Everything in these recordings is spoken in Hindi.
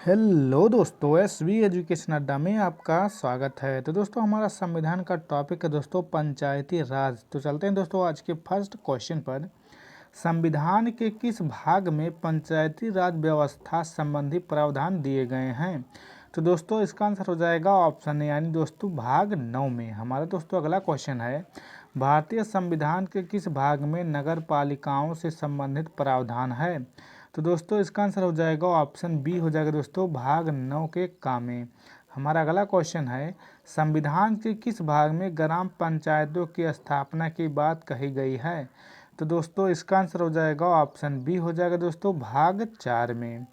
हेलो दोस्तों, एसवी एजुकेशन अड्डा में आपका स्वागत है। तो दोस्तों, हमारा संविधान का टॉपिक है दोस्तों पंचायती राज। तो चलते हैं दोस्तों आज के फर्स्ट क्वेश्चन पर। संविधान के किस भाग में पंचायती राज व्यवस्था संबंधी प्रावधान दिए गए हैं? तो दोस्तों इसका आंसर हो जाएगा ऑप्शन ए, यानी दोस्तों भाग 9 में। हमारा दोस्तों अगला क्वेश्चन है, भारतीय संविधान के किस भाग में नगर पालिकाओं से संबंधित प्रावधान है? तो दोस्तों इसका आंसर हो जाएगा ऑप्शन बी हो जाएगा दोस्तों भाग 9 के का में। हमारा अगला क्वेश्चन है, संविधान के किस भाग में ग्राम पंचायतों की स्थापना की बात कही गई है? तो दोस्तों इसका आंसर हो जाएगा ऑप्शन बी हो जाएगा दोस्तों भाग 4 में।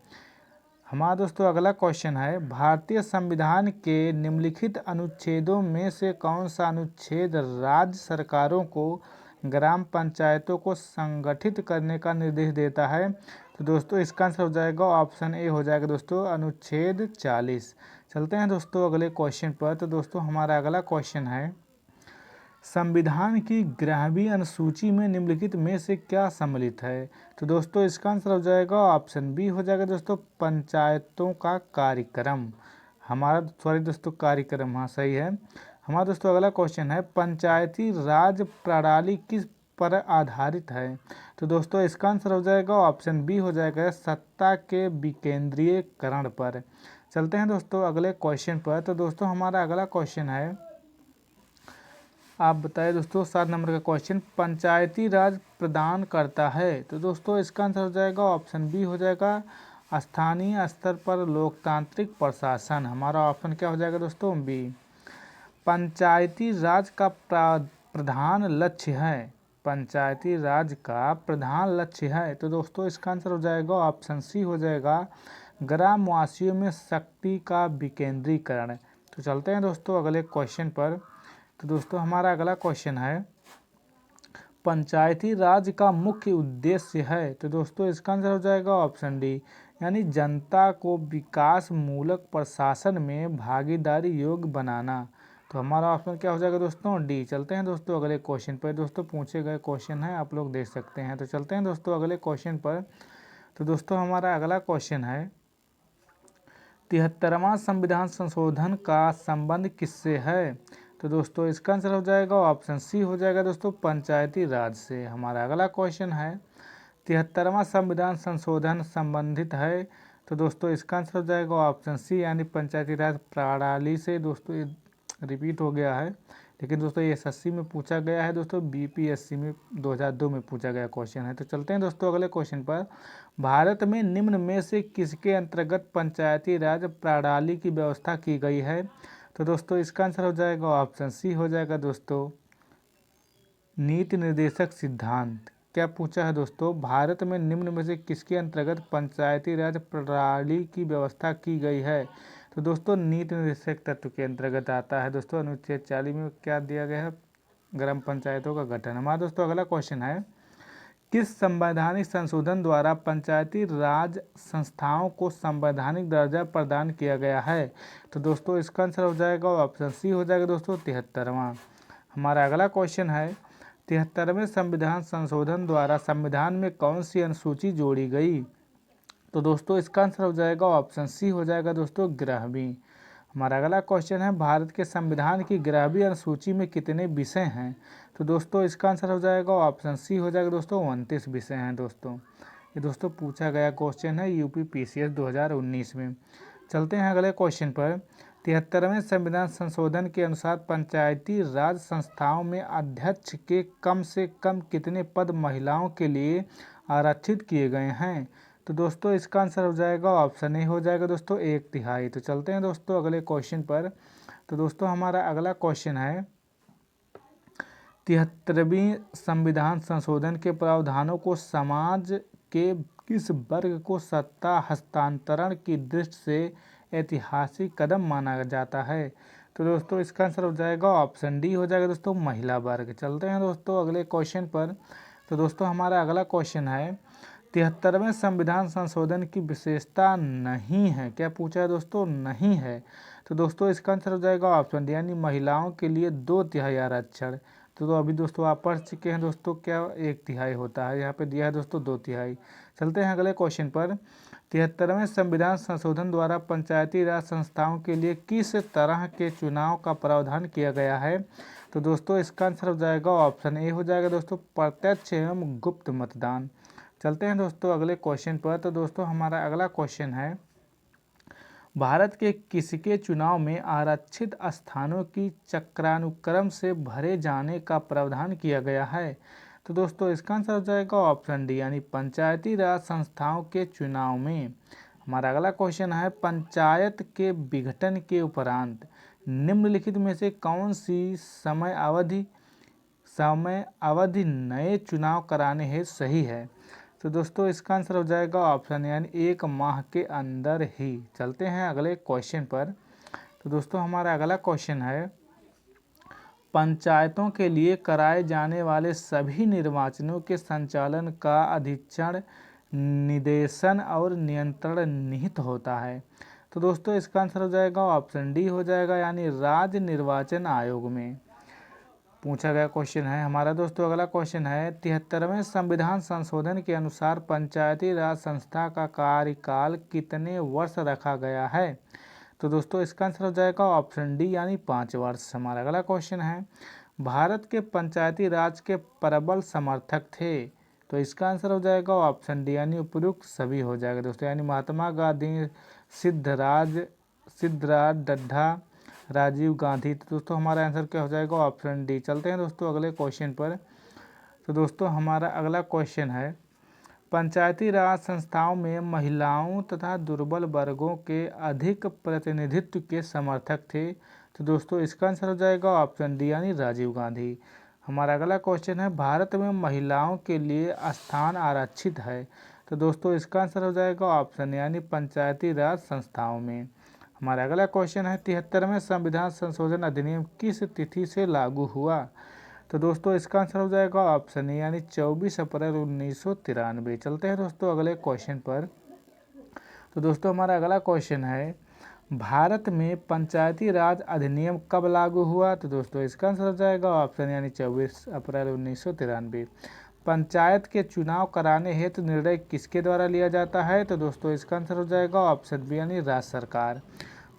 हमारा दोस्तों अगला क्वेश्चन है, भारतीय संविधान के निम्नलिखित अनुच्छेदों में से कौन सा अनुच्छेद राज्य सरकारों को ग्राम पंचायतों को संगठित करने का निर्देश देता है? तो दोस्तों इसका आंसर हो जाएगा ऑप्शन ए हो जाएगा दोस्तों अनुच्छेद 40। चलते हैं दोस्तों अगले क्वेश्चन पर। तो दोस्तों हमारा अगला क्वेश्चन है, संविधान की 11वीं अनुसूची में निम्नलिखित में से क्या सम्मिलित है? तो दोस्तों इसका आंसर हो जाएगा ऑप्शन बी हो जाएगा दोस्तों पंचायतों का कार्यक्रम। हमारा सॉरी दोस्तों कार्यक्रम, हाँ सही है। हमारा दोस्तों अगला क्वेश्चन है, पंचायती राज प्रणाली किस पर आधारित है? तो दोस्तों इसका आंसर हो जाएगा ऑप्शन बी हो जाएगा सत्ता के विकेंद्रीयकरण पर। चलते हैं दोस्तों अगले क्वेश्चन पर। तो दोस्तों हमारा अगला क्वेश्चन है, आप बताइए दोस्तों 7 नंबर का क्वेश्चन, पंचायती राज प्रदान करता है? तो दोस्तों इसका आंसर हो जाएगा ऑप्शन बी हो जाएगा स्थानीय स्तर पर लोकतांत्रिक प्रशासन। हमारा ऑप्शन क्या हो जाएगा दोस्तों बी। पंचायती राज का प्रधान लक्ष्य है, पंचायती राज का प्रधान लक्ष्य है। तो दोस्तों इसका आंसर हो जाएगा ऑप्शन सी हो जाएगा ग्रामवासियों में शक्ति का विकेंद्रीकरण। तो चलते हैं दोस्तों अगले क्वेश्चन पर। तो दोस्तों हमारा अगला क्वेश्चन है, पंचायती राज का मुख्य उद्देश्य है? तो दोस्तों इसका आंसर हो जाएगा ऑप्शन डी, यानी जनता को विकास मूलक प्रशासन में भागीदारी योग्य बनाना। तो हमारा ऑप्शन क्या हो जाएगा दोस्तों डी। चलते हैं दोस्तों अगले क्वेश्चन पर। दोस्तों पूछे गए क्वेश्चन है, आप लोग देख सकते हैं। तो चलते हैं दोस्तों अगले क्वेश्चन पर। तो दोस्तों हमारा अगला क्वेश्चन है, 73वां संविधान संशोधन का संबंध किससे है? तो दोस्तों इसका आंसर हो जाएगा ऑप्शन सी हो जाएगा दोस्तों पंचायती राज से। हमारा अगला क्वेश्चन है, 73वां संविधान संशोधन संबंधित है? तो दोस्तों इसका आंसर हो जाएगा ऑप्शन सी, यानी पंचायती राज प्रणाली से। दोस्तों ये रिपीट हो गया है, लेकिन दोस्तों ये एसएससी में पूछा गया है दोस्तों, बीपीएससी में 2002 में पूछा गया क्वेश्चन है। तो चलते हैं दोस्तों अगले क्वेश्चन पर। भारत में निम्न में से किसके अंतर्गत पंचायती राज प्रणाली की व्यवस्था की गई है? तो दोस्तों इसका आंसर हो जाएगा ऑप्शन सी हो जाएगा दोस्तों नीति निर्देशक सिद्धांत। क्या पूछा है दोस्तों, भारत में निम्न में से किसके अंतर्गत पंचायती राज प्रणाली की व्यवस्था की गई है? तो दोस्तों नीति निर्देशक तत्व के अंतर्गत आता है दोस्तों। अनुच्छेद 40 में क्या दिया गया है, ग्राम पंचायतों का गठन। हमारा दोस्तों अगला क्वेश्चन है, किस संवैधानिक संशोधन द्वारा पंचायती राज संस्थाओं को संवैधानिक दर्जा प्रदान किया गया है? तो दोस्तों इसका आंसर हो जाएगा ऑप्शन सी हो जाएगा दोस्तों 73वां। हमारा अगला क्वेश्चन है, 73वें संविधान संशोधन द्वारा संविधान में कौन सी अनुसूची जोड़ी गई? तो दोस्तों इसका आंसर हो जाएगा ऑप्शन सी हो जाएगा दोस्तों 11वीं। हमारा अगला क्वेश्चन है, भारत के संविधान की 11वीं अनुसूची में कितने विषय हैं? तो दोस्तों इसका आंसर हो जाएगा ऑप्शन सी हो जाएगा दोस्तों 29 विषय हैं दोस्तों। ये दोस्तों पूछा गया क्वेश्चन है यूपी पीसीएस 2019 में। चलते हैं अगले क्वेश्चन पर। 73वें संविधान संशोधन के अनुसार पंचायती राज संस्थाओं में अध्यक्ष के कम से कम कितने पद महिलाओं के लिए आरक्षित किए गए हैं? तो दोस्तों इसका आंसर हो जाएगा ऑप्शन ए हो जाएगा दोस्तों 1/3। तो चलते हैं दोस्तों अगले क्वेश्चन पर। तो दोस्तों हमारा अगला क्वेश्चन है, 73वीं संविधान संशोधन के प्रावधानों को समाज के किस वर्ग को सत्ता हस्तांतरण की दृष्टि से ऐतिहासिक कदम माना जाता है? तो दोस्तों इसका आंसर हो जाएगा ऑप्शन डी हो जाएगा दोस्तों महिला वर्ग। चलते हैं दोस्तों अगले क्वेश्चन पर। तो दोस्तों हमारा अगला क्वेश्चन है, 73वें संविधान संशोधन की विशेषता नहीं है? क्या पूछा है दोस्तों, नहीं है। तो दोस्तों इसका आंसर हो जाएगा ऑप्शन डी, यानी महिलाओं के लिए 2/3 आरक्षण। तो अभी दोस्तों आप पढ़ चुके हैं दोस्तों क्या 1/3 होता है, यहाँ पे दिया है दोस्तों 2/3। चलते हैं अगले क्वेश्चन पर। 73वें संविधान संशोधन द्वारा पंचायती राज संस्थाओं के लिए किस तरह के चुनाव का प्रावधान किया गया है? तो दोस्तों इसका आंसर हो जाएगा ऑप्शन ए हो जाएगा दोस्तों, प्रत्यक्ष एवं गुप्त मतदान। चलते हैं दोस्तों अगले क्वेश्चन पर। तो दोस्तों हमारा अगला क्वेश्चन है, भारत के किसके चुनाव में आरक्षित स्थानों की चक्रानुक्रम से भरे जाने का प्रावधान किया गया है? तो दोस्तों इसका आंसर हो जाएगा ऑप्शन डी, यानी पंचायती राज संस्थाओं के चुनाव में। हमारा अगला क्वेश्चन है, पंचायत के विघटन के उपरांत निम्नलिखित में से कौन सी समय अवधि नए चुनाव कराने हेतु सही है? तो दोस्तों इसका आंसर हो जाएगा ऑप्शन यानी 1 माह के अंदर ही। चलते हैं अगले क्वेश्चन पर। तो दोस्तों हमारा अगला क्वेश्चन है, पंचायतों के लिए कराए जाने वाले सभी निर्वाचनों के संचालन का अधीक्षण, निर्देशन और नियंत्रण निहित होता है। तो दोस्तों इसका आंसर हो जाएगा ऑप्शन डी हो जाएगा, यानी राज्य निर्वाचन आयोग में पूछा गया क्वेश्चन है। हमारा दोस्तों अगला क्वेश्चन है, 73वें संविधान संशोधन के अनुसार पंचायती राज संस्था का कार्यकाल कितने वर्ष रखा गया है? तो दोस्तों इसका आंसर हो जाएगा ऑप्शन डी, यानी 5 वर्ष। हमारा अगला क्वेश्चन है, भारत के पंचायती राज के प्रबल समर्थक थे? तो इसका आंसर हो जाएगा ऑप्शन डी, यानी उपयुक्त सभी हो जाएगा दोस्तों, यानी महात्मा गांधी, सिद्धराज डड्डा, राजीव गांधी। तो दोस्तों हमारा आंसर क्या हो जाएगा ऑप्शन डी। चलते हैं दोस्तों अगले क्वेश्चन पर। तो दोस्तों हमारा अगला क्वेश्चन है, पंचायती राज संस्थाओं में महिलाओं तथा दुर्बल वर्गों के अधिक प्रतिनिधित्व के समर्थक थे? तो दोस्तों इसका आंसर हो जाएगा ऑप्शन डी, यानी राजीव गांधी। हमारा अगला क्वेश्चन है, भारत में महिलाओं के लिए स्थान आरक्षित है? तो दोस्तों इसका आंसर हो जाएगा ऑप्शन यानी पंचायती राज संस्थाओं में। हमारा अगला क्वेश्चन है, 73वें संविधान संशोधन अधिनियम किस तिथि से लागू हुआ? तो दोस्तों इसका आंसर हो जाएगा ऑप्शन ए, यानी 24 अप्रैल 1993। चलते हैं दोस्तों अगले क्वेश्चन पर। तो दोस्तों हमारा अगला क्वेश्चन है, भारत में पंचायती राज अधिनियम कब लागू हुआ? तो दोस्तों इसका आंसर हो जाएगा ऑप्शन यानी 24 अप्रैल 1993। पंचायत के चुनाव कराने हेतु निर्णय किसके द्वारा लिया जाता है? तो दोस्तों इसका आंसर हो जाएगा ऑप्शन बी, यानी राज्य सरकार।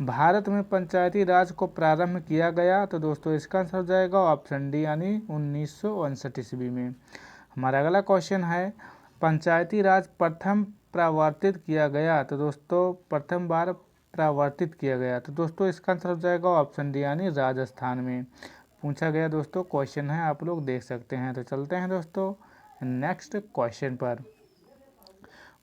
भारत में पंचायती राज को प्रारंभ किया गया? तो दोस्तों इसका आंसर हो जाएगा ऑप्शन डी, यानी 1959 ईस्वी में। हमारा अगला क्वेश्चन है, पंचायती राज प्रथम प्रवर्तित किया गया? तो दोस्तों प्रथम बार प्रवर्तित किया गया। तो दोस्तों इसका आंसर हो जाएगा ऑप्शन डी, यानी राजस्थान में पूछा गया दोस्तों क्वेश्चन है, आप लोग देख सकते हैं। तो चलते हैं दोस्तों नेक्स्ट क्वेश्चन पर।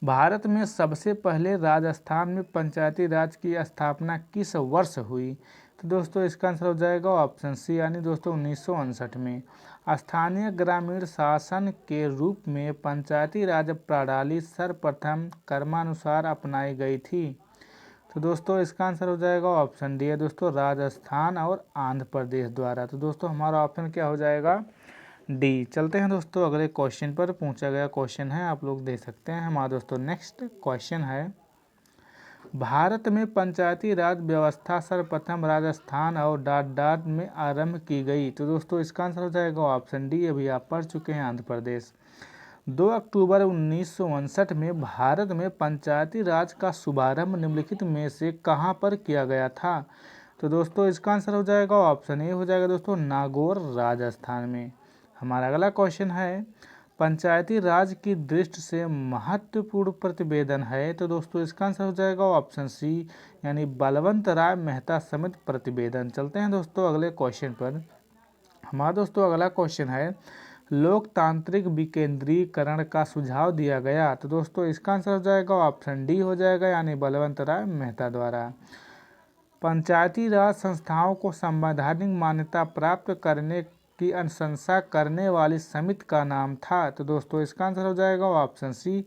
भारत में सबसे पहले राजस्थान में पंचायती राज की स्थापना किस वर्ष हुई? तो दोस्तों इसका आंसर हो जाएगा ऑप्शन सी, यानी दोस्तों 1959 में। स्थानीय ग्रामीण शासन के रूप में पंचायती राज प्रणाली सर्वप्रथम क्रमानुसार अपनाई गई थी? तो दोस्तों इसका आंसर हो जाएगा ऑप्शन डी है दोस्तों, राजस्थान और आंध्र प्रदेश द्वारा। तो दोस्तों हमारा ऑप्शन क्या हो जाएगा? डी। चलते हैं दोस्तों अगले क्वेश्चन पर। पूछा गया क्वेश्चन है, आप लोग देख सकते हैं। हमारा दोस्तों नेक्स्ट क्वेश्चन है, भारत में पंचायती राज व्यवस्था सर्वप्रथम राजस्थान और डाट में आरंभ की गई? तो दोस्तों इसका आंसर हो जाएगा ऑप्शन डी, अभी आप पढ़ चुके हैं, आंध्र प्रदेश। 2 अक्टूबर 1959 में भारत में पंचायती राज का शुभारंभ निम्नलिखित में से कहां पर किया गया था? तो दोस्तों इसका आंसर हो जाएगा ऑप्शन ए हो जाएगा दोस्तों, नागौर राजस्थान में। हमारा अगला क्वेश्चन है, पंचायती राज की दृष्टि से महत्वपूर्ण प्रतिवेदन है? तो दोस्तों इसका आंसर हो जाएगा ऑप्शन सी, यानी बलवंत राय मेहता समित प्रतिवेदन। चलते हैं दोस्तों अगले क्वेश्चन पर। हमारा दोस्तों अगला क्वेश्चन है, लोकतांत्रिक विकेंद्रीकरण का सुझाव दिया गया? तो दोस्तों इसका आंसर हो जाएगा ऑप्शन डी हो जाएगा, यानी बलवंत राय मेहता द्वारा। पंचायती राज संस्थाओं को संवैधानिक मान्यता प्राप्त करने की अनुशंसा करने वाली समिति का नाम था? तो दोस्तों इसका आंसर हो जाएगा ऑप्शन सी,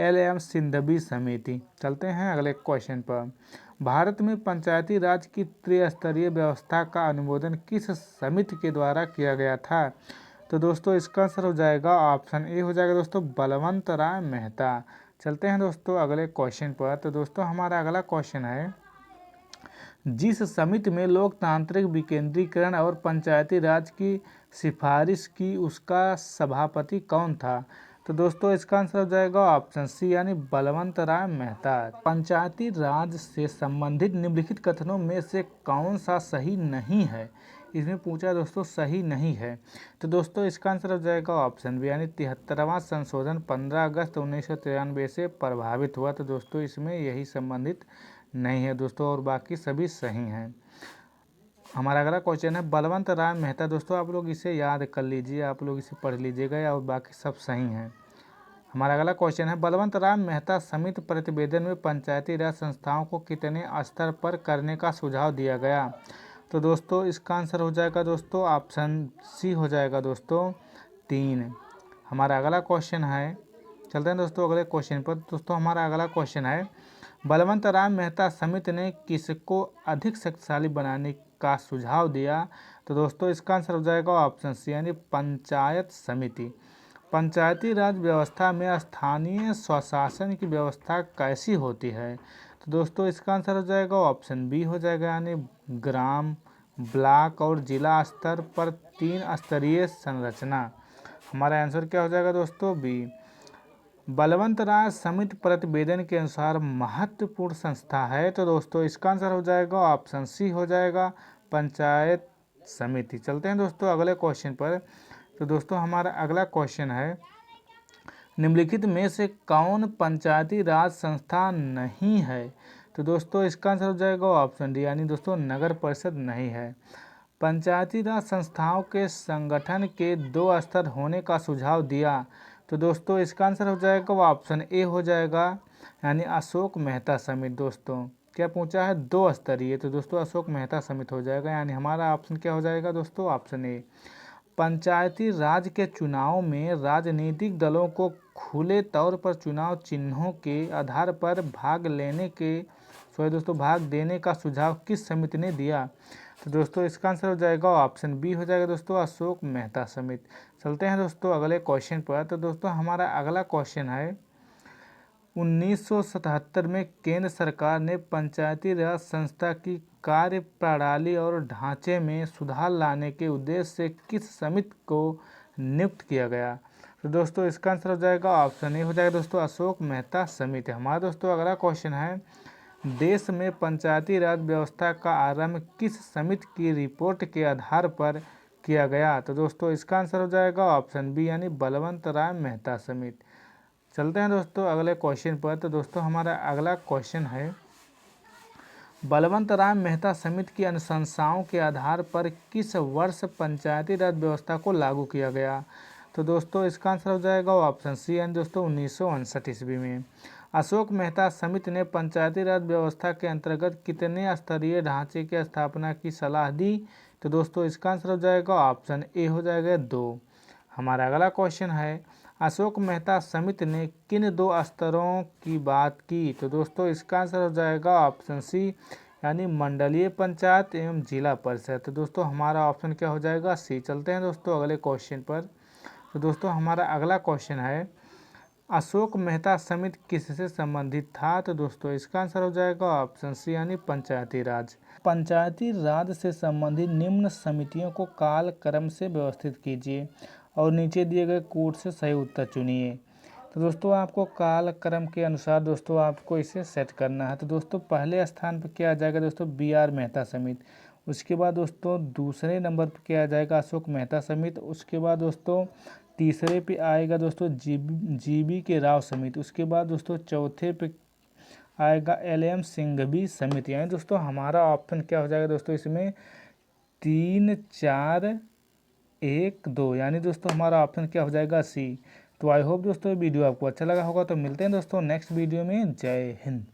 LM सिंघवी समिति। चलते हैं अगले क्वेश्चन पर। भारत में पंचायती राज की त्रिस्तरीय व्यवस्था का अनुमोदन किस समिति के द्वारा किया गया था? तो दोस्तों इसका आंसर हो जाएगा ऑप्शन ए हो जाएगा दोस्तों, बलवंत राय मेहता। चलते हैं दोस्तों अगले क्वेश्चन पर। तो दोस्तों हमारा अगला क्वेश्चन है, जिस समिति में लोकतांत्रिक विकेंद्रीकरण और पंचायती राज की सिफारिश की उसका सभापति कौन था? तो दोस्तों इसका आंसर हो जाएगा ऑप्शन सी यानी बलवंत राय मेहता। पंचायती राज से संबंधित निम्नलिखित कथनों में से कौन सा सही नहीं है, इसमें पूछा दोस्तों सही नहीं है। तो दोस्तों इसका आंसर हो जाएगा ऑप्शन बी यानी 73वां संशोधन 15 अगस्त 1993 से प्रभावित हुआ। तो दोस्तों इसमें यही संबंधित नहीं है दोस्तों, और बाकी सभी सही हैं। हमारा अगला क्वेश्चन है बलवंत राय मेहता। दोस्तों आप लोग इसे याद कर लीजिए, आप लोग इसे पढ़ लीजिएगा और बाकी सब सही हैं। हमारा अगला क्वेश्चन है बलवंत राय मेहता समिति प्रतिवेदन में पंचायती राज संस्थाओं को कितने स्तर पर करने का सुझाव दिया गया। तो दोस्तों इसका आंसर हो जाएगा दोस्तों ऑप्शन सी हो जाएगा दोस्तों 3। हमारा अगला क्वेश्चन है, चलते हैं दोस्तों अगले क्वेश्चन पर। दोस्तों हमारा अगला क्वेश्चन है बलवंत राय मेहता समिति ने किसको अधिक शक्तिशाली बनाने का सुझाव दिया। तो दोस्तों इसका आंसर हो जाएगा ऑप्शन सी यानी पंचायत समिति। पंचायती राज व्यवस्था में स्थानीय स्वशासन की व्यवस्था कैसी होती है। तो दोस्तों इसका आंसर हो जाएगा ऑप्शन बी हो जाएगा यानी ग्राम, ब्लॉक और जिला स्तर पर 3 स्तरीय संरचना। हमारा आंसर क्या हो जाएगा दोस्तों बी। बलवंत राय समिति प्रतिवेदन के अनुसार महत्वपूर्ण संस्था है। तो दोस्तों इसका आंसर हो जाएगा ऑप्शन सी हो जाएगा पंचायत समिति। चलते हैं दोस्तों अगले क्वेश्चन पर। तो दोस्तों हमारा अगला क्वेश्चन है निम्नलिखित में से कौन पंचायती राज संस्था नहीं है। तो दोस्तों इसका आंसर हो जाएगा ऑप्शन डी यानी दोस्तों नगर परिषद नहीं है। पंचायती राज संस्थाओं के संगठन के 2 स्तर होने का सुझाव दिया। तो दोस्तों इसका आंसर हो जाएगा ऑप्शन ए हो जाएगा यानी अशोक मेहता समिति। दोस्तों क्या पूछा है 2 स्तरीय, तो दोस्तों अशोक मेहता समिति हो जाएगा यानी हमारा ऑप्शन क्या हो जाएगा दोस्तों ऑप्शन ए। पंचायती राज के चुनाव में राजनीतिक दलों को खुले तौर पर चुनाव चिन्हों के आधार पर भाग देने का सुझाव किस समिति ने दिया। तो दोस्तों इसका आंसर हो जाएगा ऑप्शन बी हो जाएगा दोस्तों अशोक मेहता समिति। चलते हैं दोस्तों अगले क्वेश्चन पर। तो दोस्तों हमारा अगला क्वेश्चन है 1977 में केंद्र सरकार ने पंचायती राज संस्था की कार्य प्रणाली और ढांचे में सुधार लाने के उद्देश्य से किस समिति को नियुक्त किया गया। तो दोस्तों इसका आंसर हो जाएगा ऑप्शन ए हो जाएगा दोस्तों अशोक मेहता समिति। हमारा दोस्तों अगला क्वेश्चन है देश में पंचायती राज व्यवस्था का आरंभ किस समिति की रिपोर्ट के आधार पर किया गया। तो दोस्तों इसका आंसर हो जाएगा ऑप्शन बी यानी बलवंत राय मेहता समिति। चलते हैं दोस्तों अगले क्वेश्चन पर। तो दोस्तों हमारा अगला क्वेश्चन है बलवंत राय मेहता समिति की अनुशंसाओं के आधार पर किस वर्ष पंचायती राज व्यवस्था को लागू किया गया। तो दोस्तों इसका आंसर हो जाएगा ऑप्शन सी यानी दोस्तों 1959 ईस्वी में। अशोक मेहता समिति ने पंचायती राज व्यवस्था के अंतर्गत कितने स्तरीय ढांचे की स्थापना की सलाह दी। तो दोस्तों इसका आंसर हो जाएगा ऑप्शन ए हो जाएगा 2। हमारा अगला क्वेश्चन है अशोक मेहता समिति ने किन 2 स्तरों की बात की। तो दोस्तों इसका आंसर हो जाएगा ऑप्शन सी यानी मंडलीय पंचायत एवं जिला परिषद। तो दोस्तों हमारा ऑप्शन क्या हो जाएगा सी। चलते हैं दोस्तों अगले क्वेश्चन पर। तो दोस्तों हमारा अगला क्वेश्चन है अशोक मेहता समिति किससे संबंधित था। तो दोस्तों इसका आंसर हो जाएगा ऑप्शन सी यानी पंचायती राज। पंचायती राज से संबंधित निम्न समितियों को कालक्रम से व्यवस्थित कीजिए और नीचे दिए गए कोड से सही उत्तर चुनिए। तो दोस्तों आपको कालक्रम के अनुसार दोस्तों आपको इसे सेट करना है। तो दोस्तों पहले स्थान पर क्या आ जाएगा दोस्तों BR मेहता समिति। उसके बाद दोस्तों दूसरे नंबर पर क्या आ जाएगा अशोक मेहता समिति। उसके बाद दोस्तों तीसरे पे आएगा दोस्तों GB के राव समिति। उसके बाद दोस्तों चौथे पे आएगा LM सिंघवी समिति। यानी दोस्तों हमारा ऑप्शन क्या हो जाएगा दोस्तों इसमें 3, 4, 1, 2 यानी दोस्तों हमारा ऑप्शन क्या हो जाएगा सी। तो आई होप दोस्तों वीडियो आपको अच्छा लगा होगा। तो मिलते हैं दोस्तों नेक्स्ट वीडियो में। जय हिंद।